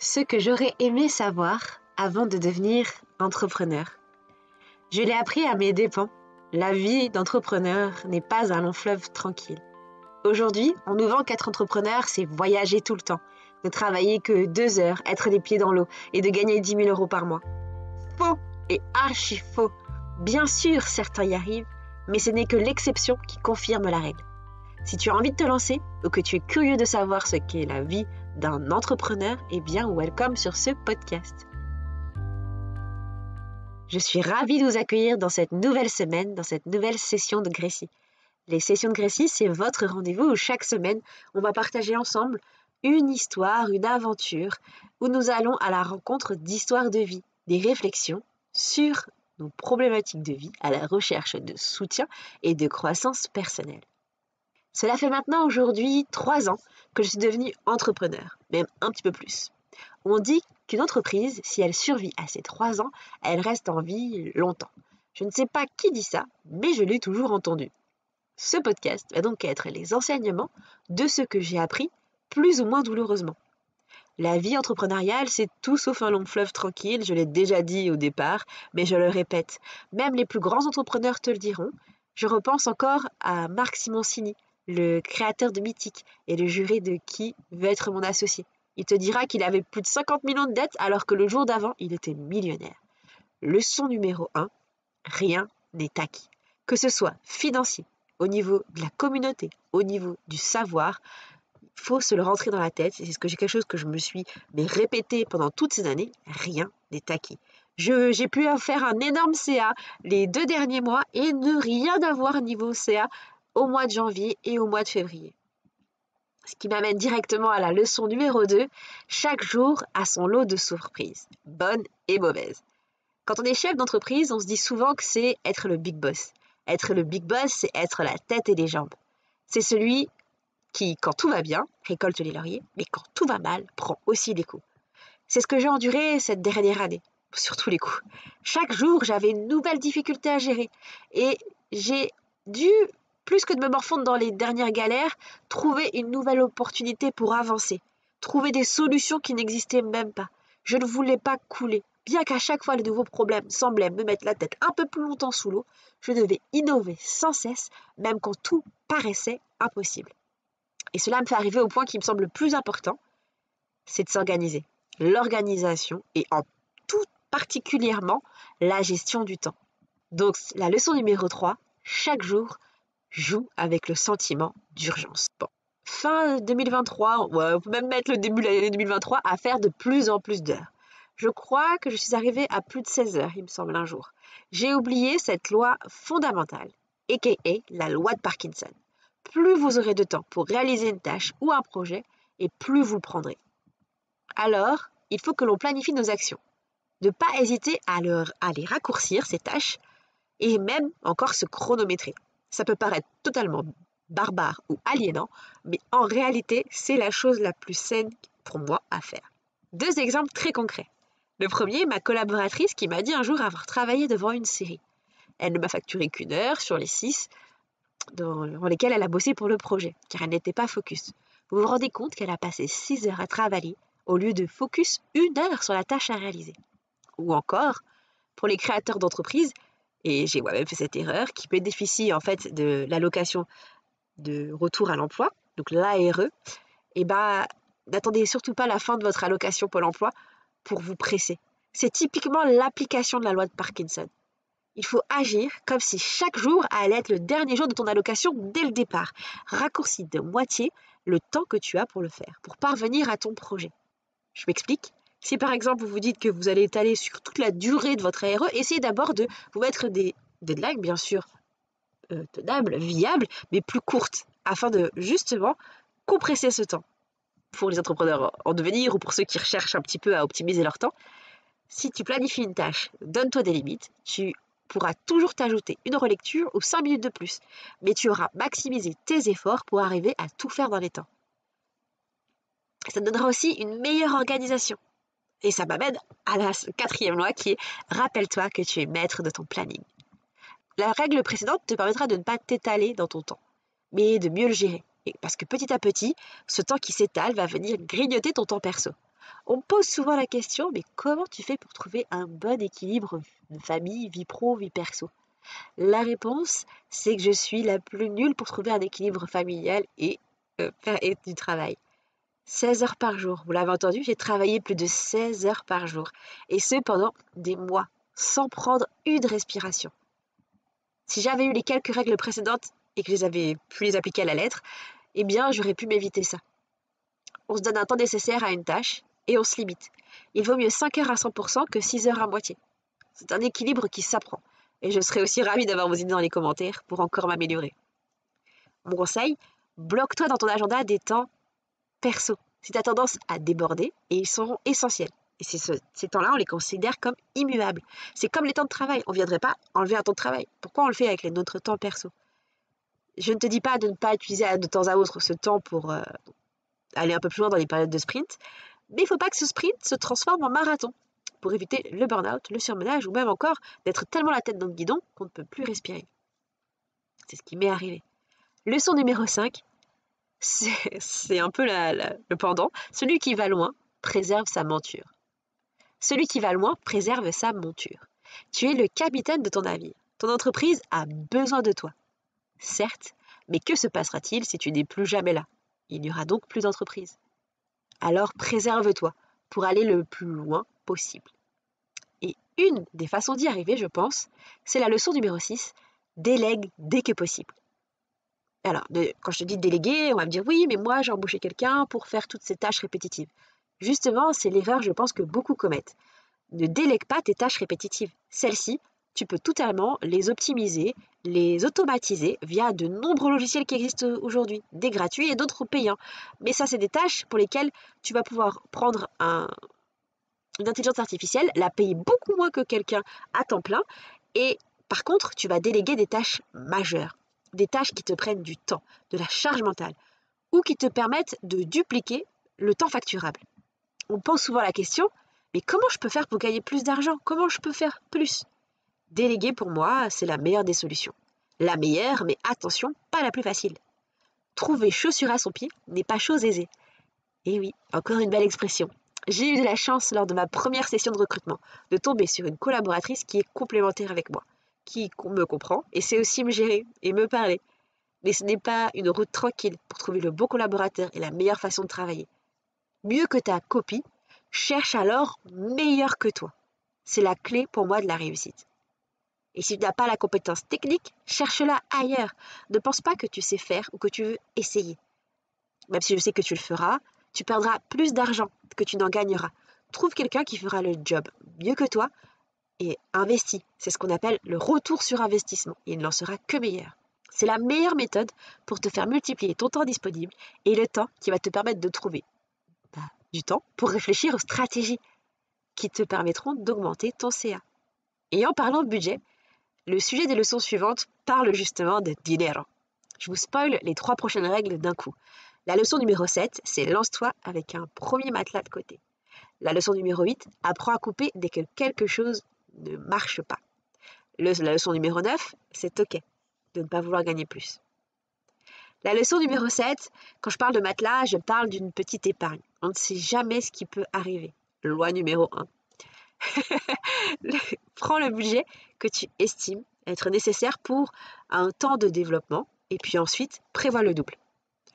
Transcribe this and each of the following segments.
ce que j'aurais aimé savoir avant de devenir entrepreneur. Je l'ai appris à mes dépens. La vie d'entrepreneur n'est pas un long fleuve tranquille. Aujourd'hui, on nous vend qu'être entrepreneur, c'est voyager tout le temps, ne travailler que 2 heures, être les pieds dans l'eau et de gagner 10 000 euros par mois. Faux et archi faux. Bien sûr, certains y arrivent, mais ce n'est que l'exception qui confirme la règle. Si tu as envie de te lancer ou que tu es curieux de savoir ce qu'est la vie d'un entrepreneur, eh bien, welcome sur ce podcast. Je suis ravie de vous accueillir dans cette nouvelle semaine, dans cette nouvelle session de Gracie. Les sessions de Gracie, c'est votre rendez-vous où chaque semaine, on va partager ensemble une histoire, une aventure, où nous allons à la rencontre d'histoires de vie, des réflexions sur nos problématiques de vie, à la recherche de soutien et de croissance personnelle. Cela fait maintenant aujourd'hui 3 ans que je suis devenue entrepreneur, même un petit peu plus. On dit qu'une entreprise, si elle survit à ces 3 ans, elle reste en vie longtemps. Je ne sais pas qui dit ça, mais je l'ai toujours entendu. Ce podcast va donc être les enseignements de ce que j'ai appris, plus ou moins douloureusement. La vie entrepreneuriale, c'est tout sauf un long fleuve tranquille, je l'ai déjà dit au départ, mais je le répète, même les plus grands entrepreneurs te le diront. Je repense encore à Marc Simoncini, le créateur de Mythique et le juré de Qui veut être mon associé. Il te dira qu'il avait plus de 50 millions de dettes alors que le jour d'avant, il était millionnaire. Leçon numéro 1, rien n'est acquis. Que ce soit financier, au niveau de la communauté, au niveau du savoir, il faut se le rentrer dans la tête. C'est quelque chose que je me suis répété pendant toutes ces années, rien n'est acquis. J'ai pu faire un énorme CA les 2 derniers mois et ne rien avoir niveau CA au mois de janvier et au mois de février. Ce qui m'amène directement à la leçon numéro 2, chaque jour a son lot de surprises, bonnes et mauvaises. Quand on est chef d'entreprise, on se dit souvent que c'est être le big boss. Être le big boss, c'est être la tête et les jambes. C'est celui qui, quand tout va bien, récolte les lauriers, mais quand tout va mal, prend aussi les coups. C'est ce que j'ai enduré cette dernière année, sur tous les coups. Chaque jour, j'avais une nouvelle difficulté à gérer et j'ai dû, plus que de me morfondre dans les dernières galères, trouver une nouvelle opportunité pour avancer, trouver des solutions qui n'existaient même pas. Je ne voulais pas couler. Bien qu'à chaque fois le nouveau problème semblait me mettre la tête un peu plus longtemps sous l'eau, je devais innover sans cesse, même quand tout paraissait impossible. Et cela me fait arriver au point qui me semble le plus important, c'est de s'organiser. L'organisation et en tout particulièrement la gestion du temps. Donc la leçon numéro 3, chaque jour, joue avec le sentiment d'urgence. Bon. Fin 2023, on peut même mettre le début de l'année 2023 à faire de plus en plus d'heures. Je crois que je suis arrivée à plus de 16 heures, il me semble, un jour. J'ai oublié cette loi fondamentale, a.k.a. la loi de Parkinson. Plus vous aurez de temps pour réaliser une tâche ou un projet, et plus vous le prendrez. Alors, il faut que l'on planifie nos actions. Ne pas hésiter à les raccourcir, ces tâches, et même encore se chronométrer. Ça peut paraître totalement barbare ou aliénant, mais en réalité, c'est la chose la plus saine pour moi à faire. 2 exemples très concrets. Le premier, ma collaboratrice qui m'a dit un jour avoir travaillé devant une série. Elle ne m'a facturé qu'1 heure sur les 6 dans lesquelles elle a bossé pour le projet, car elle n'était pas focus. Vous vous rendez compte qu'elle a passé 6 heures à travailler au lieu de focus 1 heure sur la tâche à réaliser. Ou encore, pour les créateurs d'entreprises, et j'ai moi-même fait cette erreur, qui bénéficie en fait de l'allocation de retour à l'emploi, donc l'ARE, et n'attendez surtout pas la fin de votre allocation Pôle emploi pour vous presser. C'est typiquement l'application de la loi de Parkinson. Il faut agir comme si chaque jour allait être le dernier jour de ton allocation dès le départ. Raccourcis de moitié le temps que tu as pour le faire, pour parvenir à ton projet. Je m'explique. Si par exemple vous vous dites que vous allez étaler sur toute la durée de votre ARE, essayez d'abord de vous mettre des deadlines, bien sûr, tenables, viables, mais plus courtes, afin de justement compresser ce temps. Pour les entrepreneurs en devenir ou pour ceux qui recherchent un petit peu à optimiser leur temps, si tu planifies une tâche, donne-toi des limites, tu pourras toujours t'ajouter une relecture ou 5 minutes de plus, mais tu auras maximisé tes efforts pour arriver à tout faire dans les temps. Ça te donnera aussi une meilleure organisation. Et ça m'amène à la 4e loi qui est « Rappelle-toi que tu es maître de ton planning ». La règle précédente te permettra de ne pas t'étaler dans ton temps, mais de mieux le gérer. Parce que petit à petit, ce temps qui s'étale va venir grignoter ton temps perso. On me pose souvent la question, mais comment tu fais pour trouver un bon équilibre de famille, vie pro, vie perso? La réponse, c'est que je suis la plus nulle pour trouver un équilibre familial et du travail. 16 heures par jour, vous l'avez entendu, j'ai travaillé plus de 16 heures par jour, et ce pendant des mois, sans prendre une respiration. Si j'avais eu les quelques règles précédentes et que je les avais pu les appliquer à la lettre, eh bien, j'aurais pu m'éviter ça. On se donne un temps nécessaire à une tâche et on se limite. Il vaut mieux 5 heures à 100% que 6 heures à moitié. C'est un équilibre qui s'apprend. Et je serais aussi ravie d'avoir vos idées dans les commentaires pour encore m'améliorer. Mon conseil, bloque-toi dans ton agenda des temps perso. Si tu as tendance à déborder, et ils seront essentiels. Et ces temps-là, on les considère comme immuables. C'est comme les temps de travail. On ne viendrait pas enlever un temps de travail. Pourquoi on le fait avec notre temps perso? Je ne te dis pas de ne pas utiliser de temps à autre ce temps pour aller un peu plus loin dans les périodes de sprint, mais il ne faut pas que ce sprint se transforme en marathon pour éviter le burn-out, le surmenage ou même encore d'être tellement la tête dans le guidon qu'on ne peut plus respirer. C'est ce qui m'est arrivé. Leçon numéro 5, c'est un peu le pendant. Celui qui va loin préserve sa monture. Celui qui va loin préserve sa monture. Tu es le capitaine de ton navire. Ton entreprise a besoin de toi. Certes, mais que se passera-t-il si tu n'es plus jamais là? Il n'y aura donc plus d'entreprise. Alors préserve-toi pour aller le plus loin possible. Et une des façons d'y arriver, je pense, c'est la leçon numéro 6, délègue dès que possible. Alors, quand je te dis déléguer, on va me dire oui, mais moi j'ai embauché quelqu'un pour faire toutes ces tâches répétitives. Justement, c'est l'erreur, je pense, que beaucoup commettent. Ne délègue pas tes tâches répétitives. Celles-ci, tu peux totalement les optimiser, les automatiser via de nombreux logiciels qui existent aujourd'hui, des gratuits et d'autres payants. Mais ça, c'est des tâches pour lesquelles tu vas pouvoir prendre une intelligence artificielle, la payer beaucoup moins que quelqu'un à temps plein, et par contre, tu vas déléguer des tâches majeures, des tâches qui te prennent du temps, de la charge mentale, ou qui te permettent de dupliquer le temps facturable. On pose souvent la question, mais comment je peux faire pour gagner plus d'argent? Comment je peux faire plus? Déléguer, pour moi, c'est la meilleure des solutions. La meilleure, mais attention, pas la plus facile. Trouver chaussure à son pied n'est pas chose aisée. Et oui, encore une belle expression. J'ai eu de la chance lors de ma première session de recrutement de tomber sur une collaboratrice qui est complémentaire avec moi, qui me comprend et sait aussi me gérer et me parler. Mais ce n'est pas une route tranquille pour trouver le bon collaborateur et la meilleure façon de travailler. Mieux que ta copie, cherche alors meilleur que toi. C'est la clé pour moi de la réussite. Et si tu n'as pas la compétence technique, cherche-la ailleurs. Ne pense pas que tu sais faire ou que tu veux essayer. Même si je sais que tu le feras, tu perdras plus d'argent que tu n'en gagneras. Trouve quelqu'un qui fera le job mieux que toi et investis. C'est ce qu'on appelle le retour sur investissement. Il n'en sera que meilleur. C'est la meilleure méthode pour te faire multiplier ton temps disponible et le temps qui va te permettre de trouver du temps pour réfléchir aux stratégies qui te permettront d'augmenter ton CA. Et en parlant de budget, le sujet des leçons suivantes parle justement de dinero. Je vous spoil les 3 prochaines règles d'un coup. La leçon numéro 7, c'est lance-toi avec un premier matelas de côté. La leçon numéro 8, apprends à couper dès que quelque chose ne marche pas. La leçon numéro 9, c'est OK de ne pas vouloir gagner plus. La leçon numéro 7, quand je parle de matelas, je parle d'une petite épargne. On ne sait jamais ce qui peut arriver. Loi numéro 1. Prends le budget que tu estimes être nécessaire pour un temps de développement et puis ensuite prévois le double.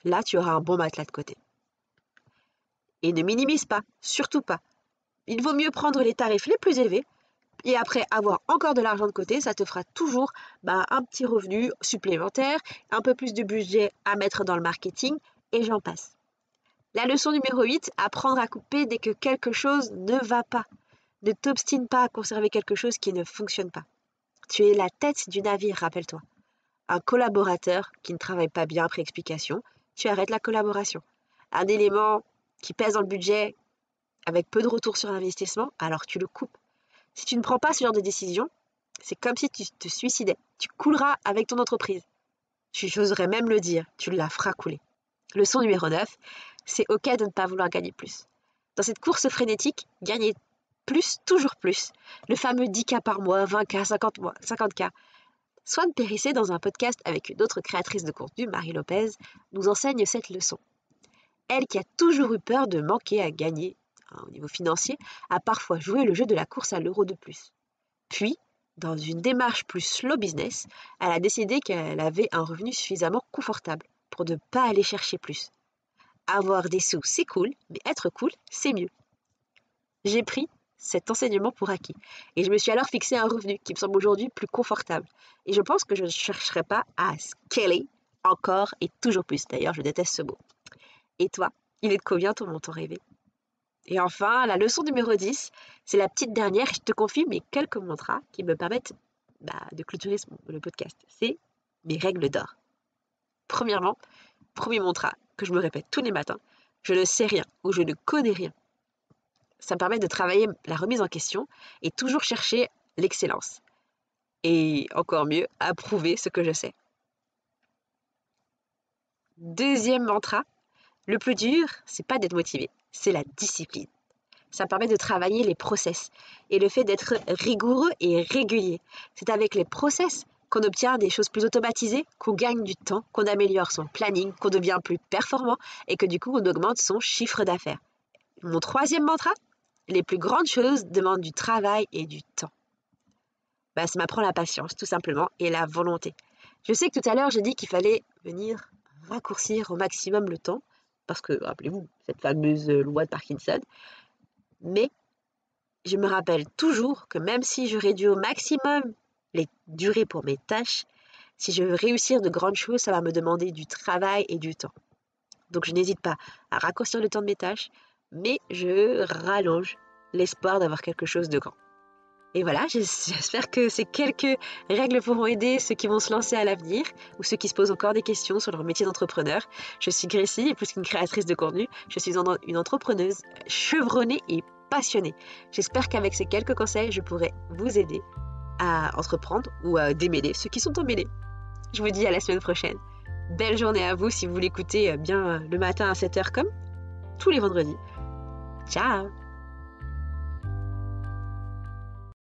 Là, tu auras un bon matelas de côté. Et ne minimise pas, surtout pas. Il vaut mieux prendre les tarifs les plus élevés et après avoir encore de l'argent de côté, ça te fera toujours un petit revenu supplémentaire, un peu plus de budget à mettre dans le marketing et j'en passe. La leçon numéro 8, apprendre à couper dès que quelque chose ne va pas. Ne t'obstine pas à conserver quelque chose qui ne fonctionne pas. Tu es la tête du navire, rappelle-toi. Un collaborateur qui ne travaille pas bien après explication, tu arrêtes la collaboration. Un élément qui pèse dans le budget avec peu de retour sur investissement, alors tu le coupes. Si tu ne prends pas ce genre de décision, c'est comme si tu te suicidais. Tu couleras avec ton entreprise. J'oserais même le dire, tu la feras couler. Leçon numéro 9, c'est OK de ne pas vouloir gagner plus. Dans cette course frénétique, gagner plus, toujours plus. Le fameux 10K par mois, 20K, 50K. Swan Périssé, dans un podcast avec une autre créatrice de contenu, Marie Lopez, nous enseigne cette leçon. Elle qui a toujours eu peur de manquer à gagner au niveau financier, a parfois joué le jeu de la course à l'euro de plus. Puis, dans une démarche plus slow business, elle a décidé qu'elle avait un revenu suffisamment confortable pour ne pas aller chercher plus. Avoir des sous, c'est cool, mais être cool, c'est mieux. J'ai pris cet enseignement pour acquis et je me suis alors fixé un revenu qui me semble aujourd'hui plus confortable. Et je pense que je ne chercherai pas à scaler encore et toujours plus. D'ailleurs, je déteste ce mot. Et toi, il est de combien ton montant rêvé? Et enfin, la leçon numéro 10, c'est la petite dernière. Je te confie mes quelques mantras qui me permettent de clôturer le podcast. C'est mes règles d'or. Premièrement, premier mantra que je me répète tous les matins, je ne sais rien ou je ne connais rien. Ça me permet de travailler la remise en question et toujours chercher l'excellence. Et encore mieux, approuver ce que je sais. Deuxième mantra, le plus dur, c'est pas d'être motivé, c'est la discipline. Ça permet de travailler les process et le fait d'être rigoureux et régulier. C'est avec les process qu'on obtient des choses plus automatisées, qu'on gagne du temps, qu'on améliore son planning, qu'on devient plus performant et que du coup on augmente son chiffre d'affaires. Mon troisième mantra, les plus grandes choses demandent du travail et du temps. Ça m'apprend la patience tout simplement et la volonté. Je sais que tout à l'heure j'ai dit qu'il fallait venir raccourcir au maximum le temps, parce que, rappelez-vous, cette fameuse loi de Parkinson, mais je me rappelle toujours que même si je réduis au maximum les durées pour mes tâches, si je veux réussir de grandes choses, ça va me demander du travail et du temps. Donc je n'hésite pas à raccourcir le temps de mes tâches, mais je rallonge l'espoir d'avoir quelque chose de grand. Et voilà, j'espère que ces quelques règles pourront aider ceux qui vont se lancer à l'avenir ou ceux qui se posent encore des questions sur leur métier d'entrepreneur. Je suis Gracie et plus qu'une créatrice de contenu, je suis une entrepreneuse chevronnée et passionnée. J'espère qu'avec ces quelques conseils, je pourrai vous aider à entreprendre ou à démêler ceux qui sont emmêlés. Je vous dis à la semaine prochaine. Belle journée à vous si vous l'écoutez bien le matin à 7h comme tous les vendredis. Ciao!